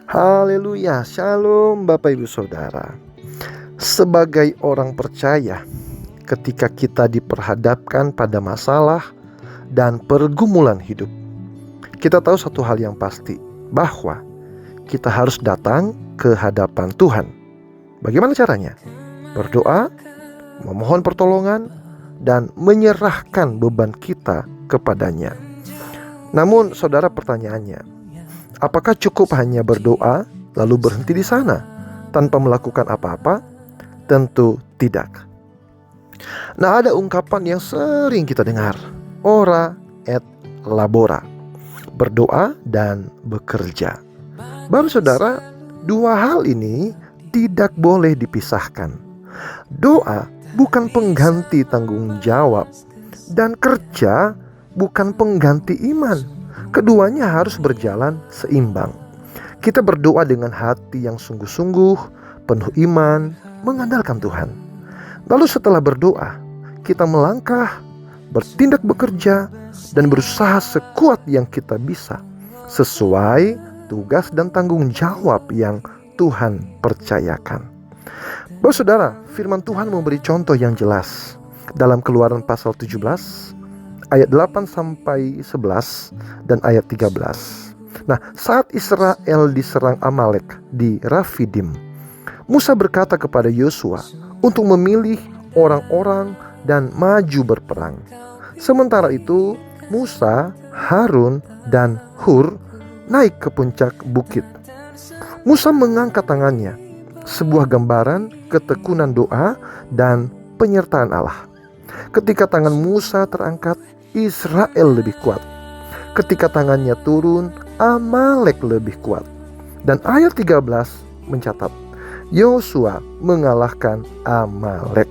Haleluya, shalom Bapak Ibu Saudara. Sebagai orang percaya, ketika kita diperhadapkan pada masalah dan pergumulan hidup, kita tahu satu hal yang pasti, bahwa kita harus datang ke hadapan Tuhan. Bagaimana caranya? Berdoa, memohon pertolongan, dan menyerahkan beban kita kepadanya. Namun saudara, pertanyaannya, apakah cukup hanya berdoa lalu berhenti di sana tanpa melakukan apa-apa? Tentu tidak. Nah, ada ungkapan yang sering kita dengar, ora et labora, berdoa dan bekerja. Baru saudara, dua hal ini tidak boleh dipisahkan. Doa bukan pengganti tanggung jawab, dan kerja bukan pengganti iman. Keduanya harus berjalan seimbang. Kita berdoa dengan hati yang sungguh-sungguh, penuh iman, mengandalkan Tuhan. Lalu setelah berdoa, kita melangkah, bertindak bekerja, dan berusaha sekuat yang kita bisa, sesuai tugas dan tanggung jawab yang Tuhan percayakan. Bapak saudara, firman Tuhan memberi contoh yang jelas dalam Keluaran pasal 17 ayat 8-11 dan ayat 13. Nah, saat Israel diserang Amalek di Rafidim, Musa berkata kepada Yosua untuk memilih orang-orang dan maju berperang. Sementara itu, Musa, Harun, dan Hur naik ke puncak bukit. Musa mengangkat tangannya, sebuah gambaran ketekunan doa dan penyertaan Allah. Ketika tangan Musa terangkat, Israel lebih kuat. Ketika tangannya turun, Amalek lebih kuat. Dan ayat 13 mencatat, Yosua mengalahkan Amalek.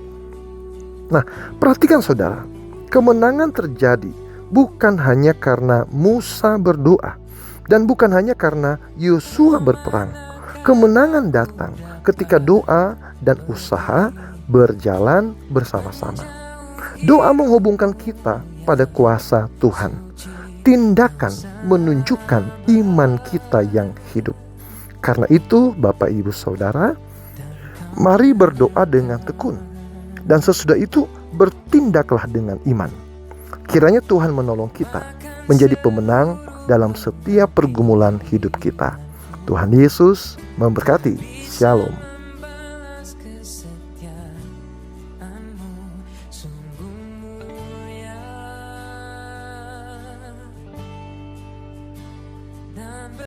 Nah, perhatikan saudara, kemenangan terjadi bukan hanya karena Musa berdoa, dan bukan hanya karena Yosua berperang. Kemenangan datang ketika doa dan usaha berjalan bersama-sama. Doa menghubungkan kita pada kuasa Tuhan. Tindakan menunjukkan iman kita yang hidup. Karena itu, Bapak Ibu Saudara, mari berdoa dengan tekun, dan sesudah itu bertindaklah dengan iman. Kiranya Tuhan menolong kita menjadi pemenang dalam setiap pergumulan hidup kita. Tuhan Yesus memberkati. Shalom.